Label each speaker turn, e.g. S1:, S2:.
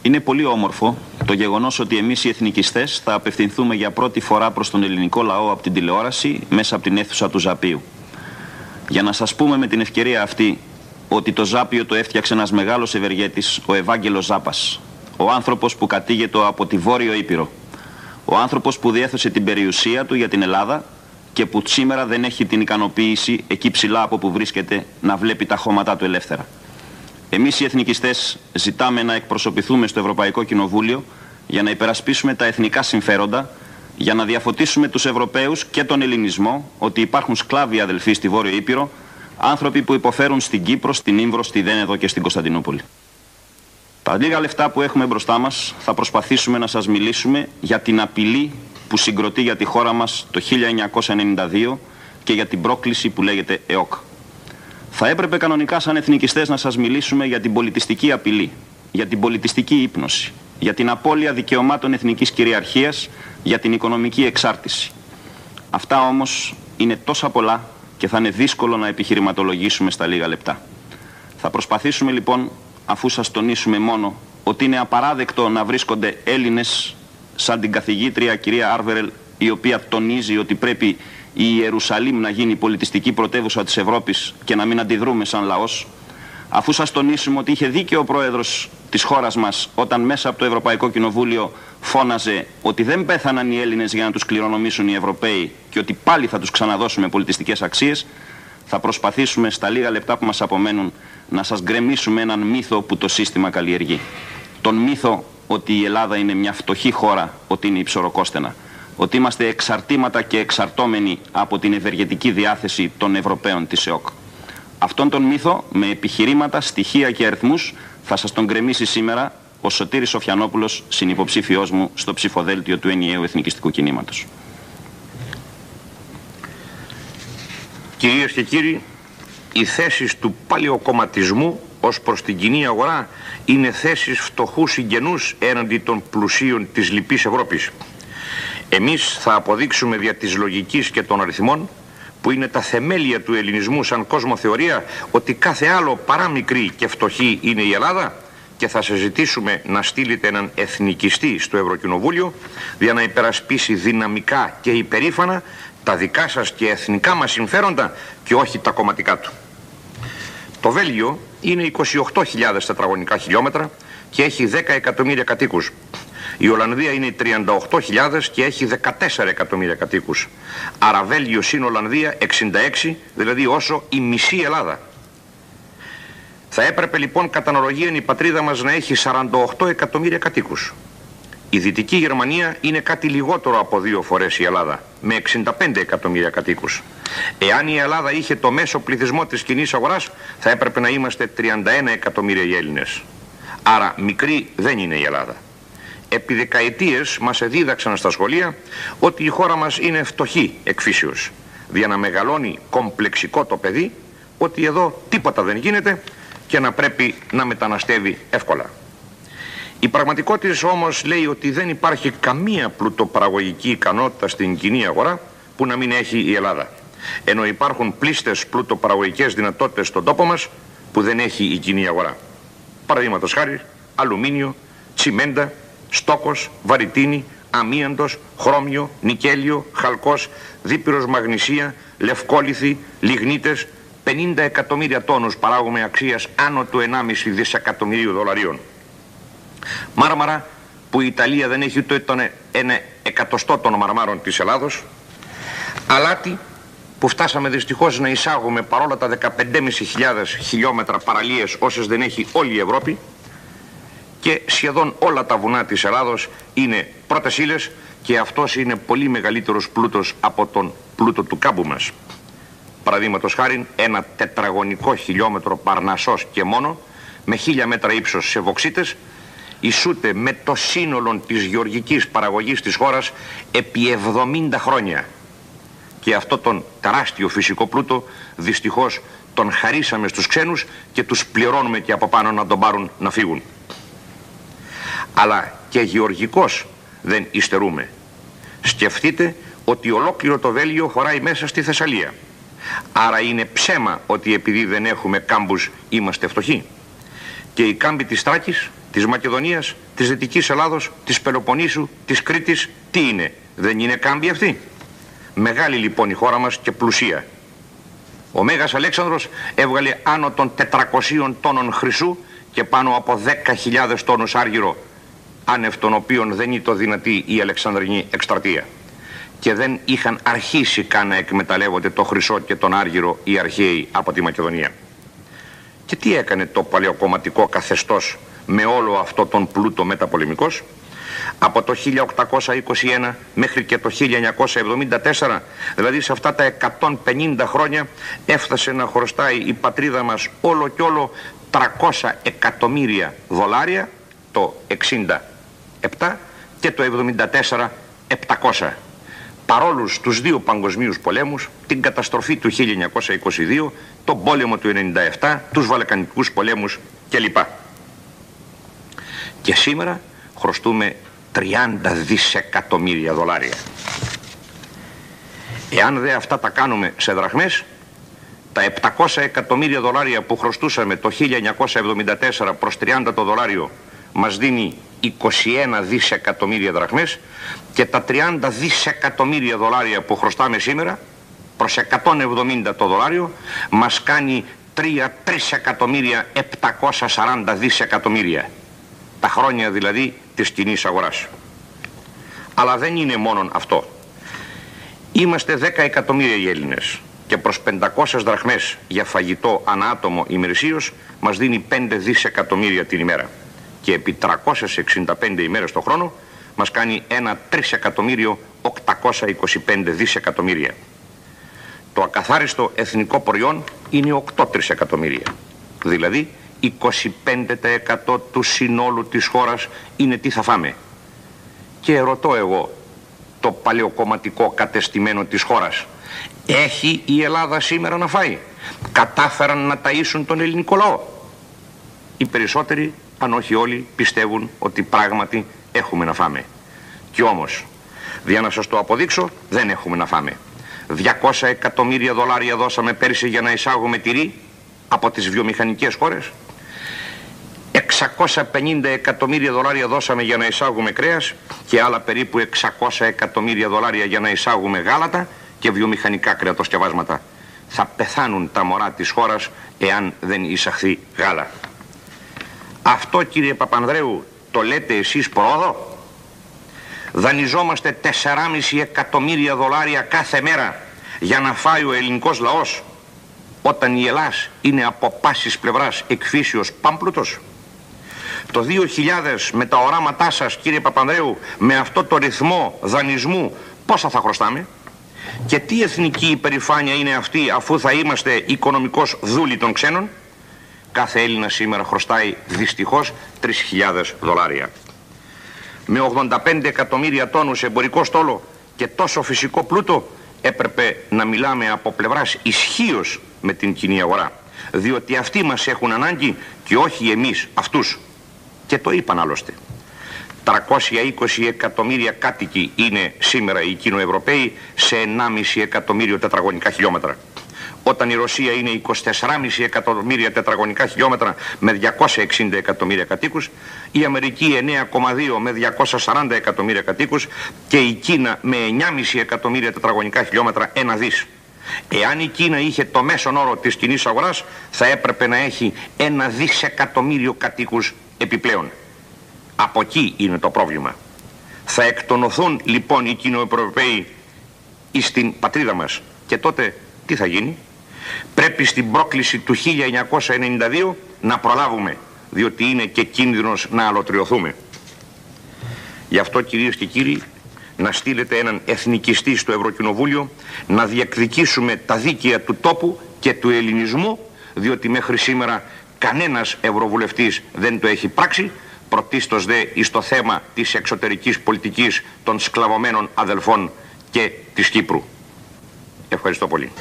S1: Είναι πολύ όμορφο το γεγονός ότι εμείς οι εθνικιστές θα απευθυνθούμε για πρώτη φορά προς τον ελληνικό λαό από την τηλεόραση μέσα από την αίθουσα του Ζαπίου. Για να σας πούμε με την ευκαιρία αυτή ότι το Ζάπιο το έφτιαξε ένας μεγάλος ευεργέτης, ο Ευάγγελος Ζάπας. Ο άνθρωπος που κατήγεται από τη Βόρειο Ήπειρο. Ο άνθρωπος που διέθεσε την περιουσία του για την Ελλάδα και που σήμερα δεν έχει την ικανοποίηση εκεί ψηλά από που βρίσκεται να βλέπει τα χώματά του ελεύθερα. Εμείς οι εθνικιστές ζητάμε να εκπροσωπηθούμε στο Ευρωπαϊκό Κοινοβούλιο για να υπερασπίσουμε τα εθνικά συμφέροντα, για να διαφωτίσουμε τους Ευρωπαίους και τον ελληνισμό ότι υπάρχουν σκλάβοι αδελφοί στη Βόρειο Ήπειρο, άνθρωποι που υποφέρουν στην Κύπρο, στην Ήμβρο, στη Δένεδο και στην Κωνσταντινούπολη. Τα λίγα λεφτά που έχουμε μπροστά μας θα προσπαθήσουμε να σας μιλήσουμε για την απειλή που συγκροτεί για τη χώρα μας το 1992 και για την πρόκληση που λέγεται ΕΟΚ. Θα έπρεπε κανονικά σαν εθνικιστές να σας μιλήσουμε για την πολιτιστική απειλή, για την πολιτιστική ύπνωση, για την απώλεια δικαιωμάτων εθνικής κυριαρχίας, για την οικονομική εξάρτηση. Αυτά όμως είναι τόσα πολλά και θα είναι δύσκολο να επιχειρηματολογήσουμε στα λίγα λεπτά. Θα προσπαθήσουμε λοιπόν, αφού σας τονίσουμε μόνο ότι είναι απαράδεκτο να βρίσκονται Έλληνες σαν την καθηγήτρια κυρία Άρβερελ, η οποία τονίζει ότι πρέπει η Ιερουσαλήμ να γίνει πολιτιστική πρωτεύουσα της Ευρώπης και να μην αντιδρούμε σαν λαός, αφού σας τονίσουμε ότι είχε δίκιο ο πρόεδρος της χώρας μας όταν μέσα από το Ευρωπαϊκό Κοινοβούλιο φώναζε ότι δεν πέθαναν οι Έλληνες για να τους κληρονομήσουν οι Ευρωπαίοι και ότι πάλι θα τους ξαναδώσουμε πολιτιστικές αξίες, θα προσπαθήσουμε στα λίγα λεπτά που μας απομένουν να σας γκρεμίσουμε έναν μύθο που το σύστημα καλλιεργεί. Τον μύθο ότι η Ελλάδα είναι μια φτωχή χώρα, ότι είναι υψωροκόστενα. Ότι είμαστε εξαρτήματα και εξαρτώμενοι από την ευεργετική διάθεση των Ευρωπαίων της ΕΟΚ. Αυτόν τον μύθο με επιχειρήματα, στοιχεία και αριθμούς θα σας τον γκρεμίσει σήμερα ο Σωτήρης Σοφιανόπουλος, συνυποψήφιός μου στο ψηφοδέλτιο του ενιαίου εθνικιστικού κινήματος.
S2: Κυρίες και κύριοι, οι θέσεις του παλαιοκομματισμού ως προς την κοινή αγορά είναι θέσεις φτωχού συγγενούς έναντι των πλουσίων της λυπής Ευρώπης. Εμείς θα αποδείξουμε δια της λογικής και των αριθμών, που είναι τα θεμέλια του ελληνισμού σαν κοσμοθεωρία, ότι κάθε άλλο παρά μικρή και φτωχή είναι η Ελλάδα, και θα σας ζητήσουμε να στείλετε έναν εθνικιστή στο Ευρωκοινοβούλιο για να υπερασπίσει δυναμικά και υπερήφανα τα δικά σας και εθνικά μας συμφέροντα και όχι τα κομματικά του. Το Βέλγιο είναι 28.000 τετραγωνικά χιλιόμετρα και έχει 10 εκατομμύρια κατοίκους. Η Ολλανδία είναι 38.000 και έχει 14 εκατομμύρια κατοίκους. Άρα Βέλγιο συν Ολλανδία 66, δηλαδή όσο η μισή Ελλάδα. Θα έπρεπε λοιπόν κατά αναλογία η πατρίδα μας να έχει 48 εκατομμύρια κατοίκους. Η Δυτική Γερμανία είναι κάτι λιγότερο από 2 φορές η Ελλάδα, με 65 εκατομμύρια κατοίκους. Εάν η Ελλάδα είχε το μέσο πληθυσμό της κοινής αγοράς, θα έπρεπε να είμαστε 31 εκατομμύρια οι Έλληνες. Άρα μικρή δεν είναι η Ελλάδα. Επί δεκαετίες μας εδίδαξαν στα σχολεία ότι η χώρα μας είναι φτωχή εκ φύσεως. Για να μεγαλώνει κομπλεξικό το παιδί, ότι εδώ τίποτα δεν γίνεται και να πρέπει να μεταναστεύει εύκολα. Η πραγματικότητα όμως λέει ότι δεν υπάρχει καμία πλουτοπαραγωγική ικανότητα στην κοινή αγορά που να μην έχει η Ελλάδα. Ενώ υπάρχουν πλήστες πλουτοπαραγωγικές δυνατότητες στον τόπο μας που δεν έχει η κοινή αγορά. Παραδείγματος χάρη, αλουμίνιο, τσιμέντα, στόκος, βαριτίνη, αμίαντος, χρώμιο, νικέλιο, χαλκός, δίπυρος μαγνησία, λευκόλιθη, λιγνίτες, 50 εκατομμύρια τόνους παράγουμε αξίας άνω του 1,5 δισεκατομμυρίου δολαρίων. Μάρμαρα που η Ιταλία δεν έχει ούτε τον 1/100 των μαρμάρων της Ελλάδος. Αλάτι που φτάσαμε δυστυχώς να εισάγουμε παρόλα τα 15.500 χιλιόμετρα παραλίες όσες δεν έχει όλη η Ευρώπη. Και σχεδόν όλα τα βουνά της Ελλάδος είναι πρώτες ύλες και αυτός είναι πολύ μεγαλύτερος πλούτος από τον πλούτο του κάμπου μας. Παραδείγματος χάριν, ένα τετραγωνικό χιλιόμετρο Παρνασσός και μόνο, με 1000 μέτρα ύψος σε βοξίτες, ισούται με το σύνολο της γεωργικής παραγωγής της χώρας επί 70 χρόνια. Και αυτό τον τεράστιο φυσικό πλούτο δυστυχώς τον χαρίσαμε στους ξένους και τους πληρώνουμε και από πάνω να τον πάρουν να φύγουν. Αλλά και γεωργικός δεν υστερούμε. Σκεφτείτε ότι ολόκληρο το Βέλγιο χωράει μέσα στη Θεσσαλία. Άρα είναι ψέμα ότι επειδή δεν έχουμε κάμπους είμαστε φτωχοί. Και οι κάμποι της Θράκης της Μακεδονίας, της Δυτικής Ελλάδος, της Πελοποννήσου, της Κρήτης, τι είναι? Δεν είναι κάμπη αυτή? Μεγάλη λοιπόν η χώρα μας και πλουσία. Ο Μέγας Αλέξανδρος έβγαλε άνω των 400 τόνων χρυσού και πάνω από 10.000 τόνους άργυρο, άνευ των οποίων δεν ήταν δυνατή η Αλεξανδρινή εκστρατεία. Και δεν είχαν αρχίσει καν να εκμεταλλεύονται το χρυσό και τον άργυρο οι αρχαίοι από τη Μακεδονία. Και τι έκανε το παλαιοκομματικό καθεστώς με όλο αυτό τον πλούτο μεταπολεμικός? Από το 1821 μέχρι και το 1974, δηλαδή σε αυτά τα 150 χρόνια, έφτασε να χρωστάει η πατρίδα μας όλο και όλο 300 εκατομμύρια δολάρια το 67 και το 74 700. Παρόλους τους δύο παγκοσμίους πολέμους, την καταστροφή του 1922, τον πόλεμο του 1997, τους Βαλκανικούς πολέμους κλπ. Και σήμερα χρωστούμε 30 δισεκατομμύρια δολάρια. Εάν δε αυτά τα κάνουμε σε δραχμές, τα 700 εκατομμύρια δολάρια που χρωστούσαμε το 1974 προς 30 το δολάριο μας δίνει 21 δισεκατομμύρια δραχμές, και τα 30 δισεκατομμύρια δολάρια που χρωστάμε σήμερα προς 170 το δολάριο μας κάνει 3.740 δισεκατομμύρια. Τα χρόνια δηλαδή της κοινής αγοράς. Αλλά δεν είναι μόνον αυτό. Είμαστε 10 εκατομμύρια οι Έλληνες και προς 500 δραχμές για φαγητό ανά άτομο ημερησίως μας δίνει 5 δισεκατομμύρια την ημέρα. Και επί 365 ημέρες το χρόνο μας κάνει ένα 3.825 δισεκατομμύρια. Το ακαθάριστο εθνικό προϊόν είναι 8 τρισεκατομμύρια. Δηλαδή 25% του συνόλου της χώρας είναι τι θα φάμε. Και ρωτώ εγώ, το παλαιοκομματικό κατεστημένο της χώρας, έχει η Ελλάδα σήμερα να φάει? Κατάφεραν να ταΐσουν τον ελληνικό λαό? Οι περισσότεροι, αν όχι όλοι, πιστεύουν ότι πράγματι έχουμε να φάμε. Κι όμως, για να σας το αποδείξω, δεν έχουμε να φάμε. 200 εκατομμύρια δολάρια δώσαμε πέρσι για να εισάγουμε τυρί από τις βιομηχανικές χώρες. 650 εκατομμύρια δολάρια δώσαμε για να εισάγουμε κρέας και άλλα περίπου 600 εκατομμύρια δολάρια για να εισάγουμε γάλατα και βιομηχανικά κρεατοσκευάσματα. Θα πεθάνουν τα μωρά της χώρας εάν δεν εισαχθεί γάλα. Αυτό, κύριε Παπανδρέου, το λέτε εσείς πρόοδο? Δανειζόμαστε 4,5 εκατομμύρια δολάρια κάθε μέρα για να φάει ο ελληνικός λαός, όταν η Ελλάς είναι από πάσης πλευράς εκφύσεως πάμπλουτος. Το 2000 με τα οράματά σας, κύριε Παπανδρέου, με αυτό το ρυθμό δανεισμού, πόσα θα χρωστάμε? Και τι εθνική υπερηφάνεια είναι αυτή, αφού θα είμαστε οικονομικός δούλοι των ξένων? Κάθε Έλληνα σήμερα χρωστάει δυστυχώς 3.000 δολάρια. Με 85 εκατομμύρια τόνους εμπορικό στόλο και τόσο φυσικό πλούτο, έπρεπε να μιλάμε από πλευράς ισχύως με την κοινή αγορά. Διότι αυτοί μας έχουν ανάγκη και όχι εμείς αυτούς. Και το είπαν άλλωστε. 320 εκατομμύρια κάτοικοι είναι σήμερα οι Κοινοευρωπαίοι σε 1,5 εκατομμύριο τετραγωνικά χιλιόμετρα. Όταν η Ρωσία είναι 24,5 εκατομμύρια τετραγωνικά χιλιόμετρα με 260 εκατομμύρια κατοίκους, η Αμερική 9,2 με 240 εκατομμύρια κατοίκους και η Κίνα με 9,5 εκατομμύρια τετραγωνικά χιλιόμετρα 1 δις. Εάν η Κίνα είχε το μέσον όρο της κοινής αγοράς, θα έπρεπε να έχει 1 δισεκατομμύριο κατοίκους επιπλέον. Από εκεί είναι το πρόβλημα. Θα εκτονωθούν λοιπόν οι Κοινοευρωπαίοι στην πατρίδα μας και τότε τι θα γίνει? Πρέπει στην πρόκληση του 1992 να προλάβουμε, διότι είναι και κίνδυνος να αλωτριωθούμε. Γι' αυτό, κυρίες και κύριοι, να στείλετε έναν εθνικιστή στο Ευρωκοινοβούλιο να διεκδικήσουμε τα δίκαια του τόπου και του ελληνισμού, διότι μέχρι σήμερα κανένας ευρωβουλευτής δεν το έχει πράξει, πρωτίστως δε εις το θέμα της εξωτερικής πολιτικής των σκλαβωμένων αδελφών και της Κύπρου. Ευχαριστώ πολύ.